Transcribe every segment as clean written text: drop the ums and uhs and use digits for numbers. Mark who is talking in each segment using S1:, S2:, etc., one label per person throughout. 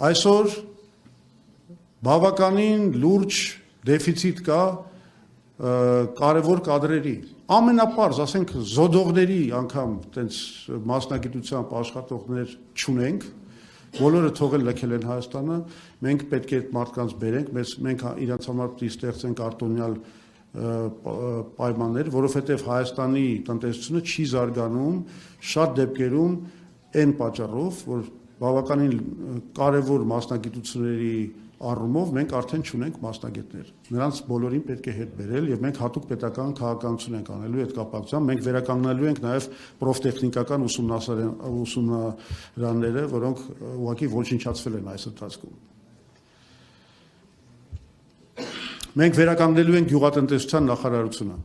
S1: Այսօր բավականին լուրջ դեֆիցիտ կա կարևոր կադրերի, ամենապարզ, ասենք զոդողների անգամ տենց մասնագիտությամբ աշխատողներ չունենք, բոլորը թողել լքել են Հայաստանը, մենք պետք է այդ մարդկանց բերենք, մենք իրենց համար պետք է ստեղծենք արտոնյալ պայմաններ, որովհետև Հայաստանի տնտեսությունը չի զարգանում շատ դեպքերում այն պատճառով, որ բավականին կարևոր մասնագիտությունների առումով մենք արդեն չունենք մասնագետներ։ Նրանց բոլորին պետք է հետ բերել եւ մենք հատուկ պետական քաղաքականություն ենք անելու այդ կապակցությամբ։ Մենք վերականգնելու ենք նաեւ պրոֆտեխնիկական ուսումնասարանները, որոնք ուղղակի ոչնչացվել են այս ընթացքում։ Մենք վերականգնելու ենք գյուղատնտեսության նախարարությունը։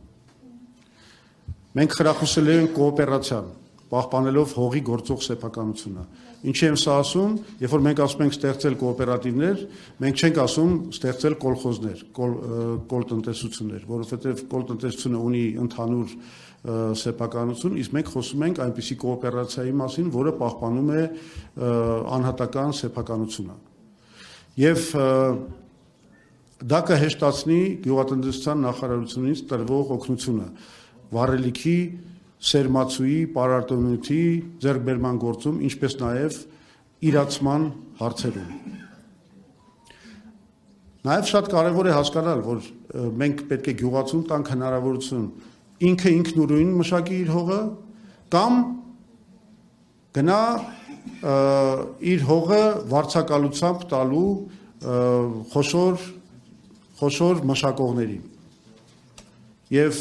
S1: Մենք խրախուսելու ենք կոոպերացիան, պահպանելով հողի գործող սեփականությունը։ Ինչի եմ սա ասում, երբ որ մենք ասում ենք ստեղծել կոոպերատիվներ, մենք չենք ասում ստեղծել կոլխոզներ, կոլտնտեսություններ, որովհետև կոլտնտեսությունը ունի ընդհանուր սեփականություն, իսկ մենք խոսում ենք այնպիսի կոոպերացիայի մասին, որը պահպանում է անհատական սեփականությունը։ Եվ դա կհեշտացնի գյուղատնտեսության նախարարությունից տրվող օգնությունը, վառելիքի սերմացուի, պարարտոնյութի, ձեռքբերման գործում, ինչպես նաև իրացման հարցերում։ Նաև շատ կարևոր է հասկանալ, որ մենք պետք է գյուղացուն տանք հնարավորություն ինքը ինքնուրույն մշակի իր հողը կամ գնա իր հողը վարձակալությամբ տալու խոշոր մշակողներին։ Եվ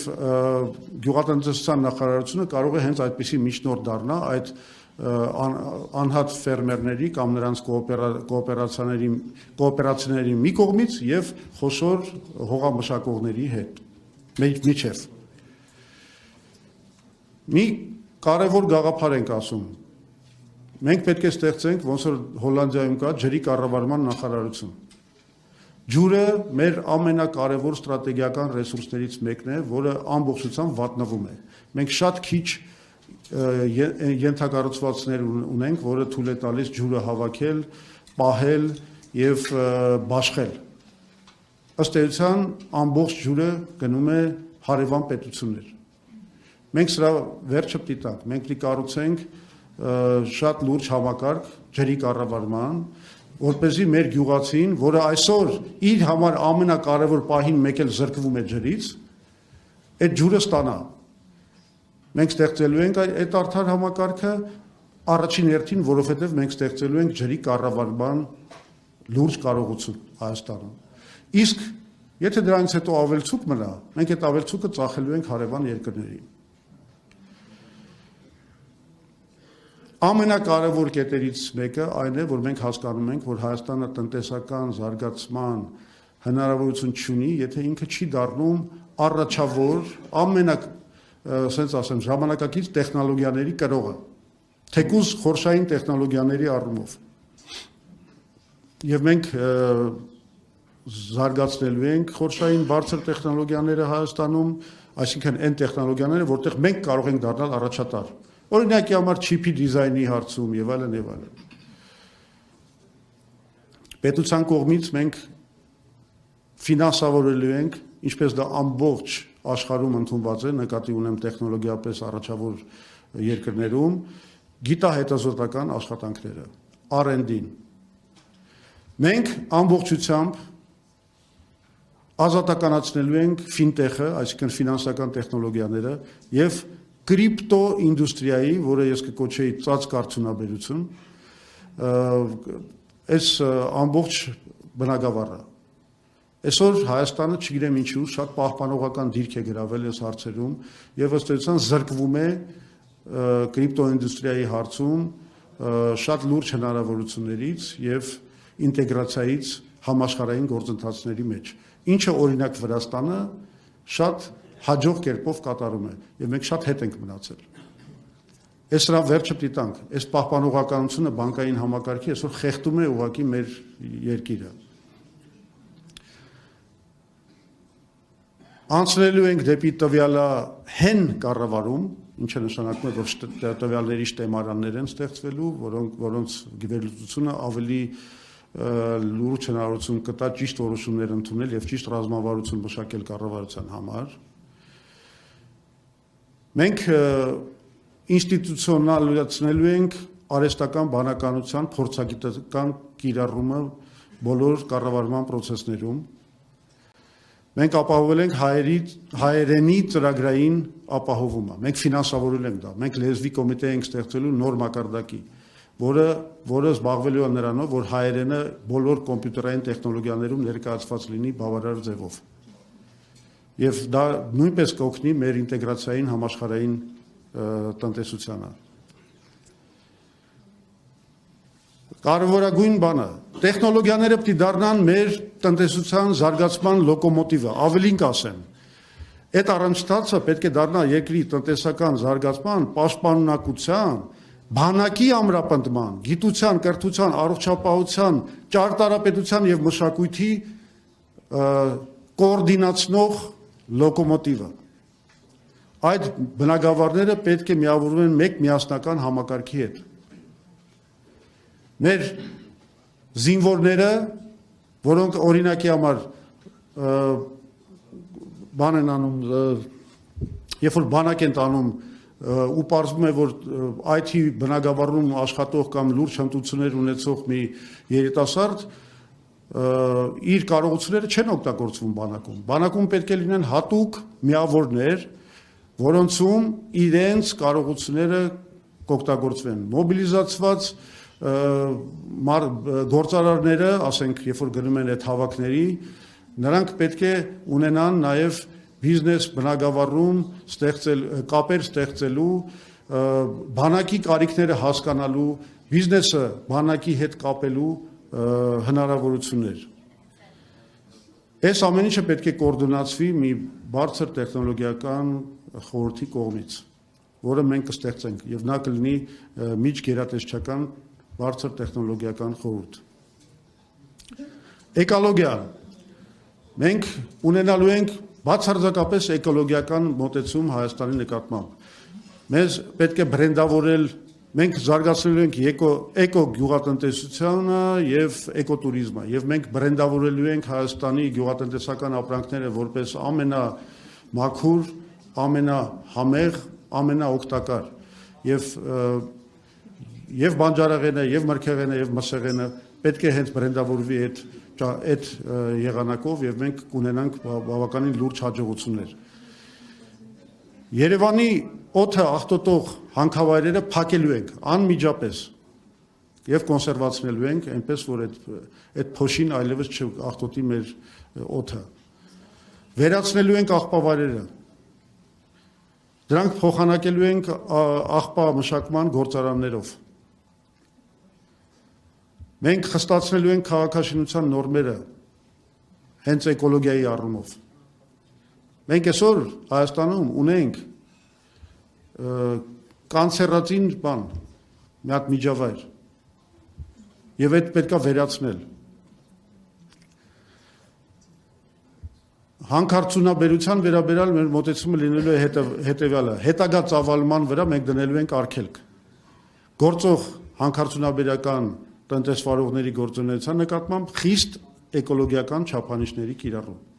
S1: գյուղատնտեսության նախարարությունը կարող է հենց այդպիսի միջնորդ դառնա այդ անհատ ֆերմերների կամ նրանց կոոպերացիաների մի կողմից եւ խոշոր հողամշակողների հետ միջև։ Մի կարևոր գաղափար ենք ասում։ Մենք պետք է ստեղծենք, ոնց որ Հոլանդիայում կա ջրի կառավարման նախարարություն։ Ջուրը մեր ամենակարևոր ստրատեգիական ռեսուրսներից մեկն է, որը ամբողջությամբ վատնվում է։ Մենք շատ քիչ ենթակառուցվածքներ ունենք, որը թույլ է տալիս ջուրը հավաքել, պահել եւ բաշխել։ Ըստ էության ամբողջ ջուրը գնում է հարևան պետություններ։ Մենք սրա վերջը պիտի տանք, մենք պիտի կառուցենք շատ լուրջ համակարգ ջրի կառավարման, որպեսզի մեր գյուղացին, որը այսօր իր համար ամենակարևոր պահին մեկ էլ զրկվում է ջրից, այդ ջուրը ստանա։ Մենք ստեղծելու ենք այդ արդար համակարգը առաջին հերթին, որովհետև մենք ստեղծելու ենք ջրի կառավարման լուրջ կարողություն Հայաստանում։ Իսկ եթե դրանից հետո ավելցուկ մնա, մենք այդ ավելցուկը ծախելու ենք հարևան երկրներին։ Ամենակարևոր կետերից մեկը այն է, որ մենք հասկանում ենք, որ Հայաստանը տնտեսական զարգացման հնարավորություն չունի, եթե ինքը չի դառնում առաջավոր ժամանակակից տեխնոլոգիաների կրողը, թեկուզ խորշային տեխնոլոգիաների առումով։ Եվ մենք զարգացնելու ենք խորշային բարձր տեխնոլոգիաները Հայաստանում, այսինքն այն տեխնոլոգիաները, որտեղ մենք կարող ենք դառնալ առաջատար։ Օրինակի համար չիպի դիզայնի հարցում եւ այլն եւ այլն։ Պետության կողմից մենք ֆինանսավորելու ենք, ինչպես դա ամբողջ աշխարհում ընդունված է, նկատի ունեմ տեխնոլոգիապես առաջավոր երկրներում, գիտահետազոտական աշխատանքները, R&D-ն։ Մենք ամբողջությամբ ազատականացնելու ենք ֆինտեխը, այսինքն ֆինանսական տեխնոլոգիաները եւ կրիպտո ինդուստրիայի, որը ես կկոչեի ծածկ արդյունաբերություն, այս ամբողջ բնագավառը։ Այսօր Հայաստանը չգիտեմ ինչու շատ պահպանողական դիրք է գրավել այս հարցերում եւ ըստ էության զրկվում է կրիպտո ինդուստրիայի հարցում շատ լուրջ հնարավորություններից եւ ինտեգրացիայից համաշխարհային գործընթացների մեջ, ինչը օրինակ Վրաստանը շատ հաջող կերպով կատարում է եւ մենք շատ հետ ենք մնացել։ Այս սրա վերջը պիտի տանք, այս պահպանողականությունը բանկային համակարգի այսօր խեղդում է ուղղակի մեր երկիրը։ Անցնելու ենք դեպի տվյալահեն կառավարում, ինչը նշանակում է, որ տվյալների շտեմարաններ են ստեղծվելու, որոնց գերլուծությունը ավելի լուրջ հնարավորություն կտա ճիշտ որոշումներ ընդունել եւ ճիշտ ռազմավարություն մշակել կառավարության համար։ Մենք ինստիտուցիոնալացնելու ենք արհեստական բանականության փորձագիտական կիրառումը բոլոր կառավարման process-ներում։ Մենք ապահովել ենք հայերենի ծրագրային ապահովումը։ Մենք ֆինանսավորել ենք դա։ Մենք լեզվի կոմիտե ենք ստեղծելու նոր մակարդակի, որը զբաղվելու է նրանով, որ հայերենը բոլոր կոմպյուտերային տեխնոլոգիաներում ներկայացված լինի բավարար ձևով։ Եվ դա նույնպես կօգնի մեր ինտեգրացիային համաշխարհային տնտեսությանը։ Կարևորագույն բանը, տեխնոլոգիաները պետք է դառնան մեր տնտեսության զարգացման լոկոմոտիվը, ավելին կասեմ։ Այդ առանցքը պետք է դառնա երկրի տնտեսական զարգացման, պաշտպանունակության, բանակի ամրապնդման, գիտության, կրթության, առողջապահության, ճարտարապետության եւ մշակույթի կոորդինացնող լոկոմոտիվը։ Այդ բնագավառները պետք է միավորվեն մեկ միասնական համակարգի հետ։ Մեր զինվորները, որոնք օրինակի համար բան են անում, երբ որ բանակ են տանում ու պարզվում է, որ IT բնագավառում աշխատող կամ լուրջ հմտություններ ունեցող մի երիտասարդ իր կարողությունները չեն օգտագործվում բանակում։ Բանակում պետք է լինեն հատուկ միավորներ, որոնցում իրենց կարողությունները կօգտագործվեն։ Մոբիլիզացված գործարարները, ասենք, երբ որ գնում են այդ հավաքների, նրանք պետք է ունենան նաև բիզնես բնագավառում կապեր ստեղծելու, բանակի կարիքները հասկանալու, բիզնեսը բանակի հետ կապելու հնարավորություններ։ Այս ամեն ինչը պետք է կոորդինացվի մի բարձր տեխնոլոգիական խորհրդի կողմից, որը մենք կստեղծենք, եւ նա կլինի միջգերատեսչական բարձր տեխնոլոգիական խորհուրդ։ Էկոլոգիա։ Մենք ունենալու ենք բացարձակապես էկոլոգիական մոտեցում Հայաստանի նկատմամբ։ Մեզ պետք է բրենդավորել, մենք զարգացնելու ենք էկո գյուղատնտեսությունը եւ էկոտուրիզմը, եւ մենք բրենդավորելու ենք Հայաստանի գյուղատնտեսական ապրանքները որպես ամենամաքուր, ամենահամեղ, ամենաօգտակար եւ բանջարեղենը, եւ մրգեղենը, եւ մսեղենը պետք է հենց բրենդավորվի այդ եղանակով եւ մենք կունենանք բավականին լուրջ հաջողություններ։ Երևանի օդը աղտոտող հանքավայրերը փակելու ենք անմիջապես եւ կոնսերվացնելու ենք, այնպես որ այդ փոշին այլևս չաղտոտի մեր օդը։ Վերացնելու ենք աղբավայրերը։ Դրանք փոխանակելու ենք աղբա մշակման գործարաններով։ Մենք խստացնելու ենք քաղաքաշինության նորմերը հենց էկոլոգիայի առումով։ Մենք այսօր Հայաստանում ունենք կանցերածին բան, մի հատ միջավայր, եւ այդ պետք է վերացնել։ Հանքարդյունաբերության վերաբերյալ մեր մոտեցումը լինելու է հետևյալը. հետագա ծավալման վրա մենք դնելու ենք արգելք։ Գործող հանքարդյունաբերական տնտեսվարողների գործունեության նկատմամբ խիստ էկոլոգիական չափանիշների կիրառում։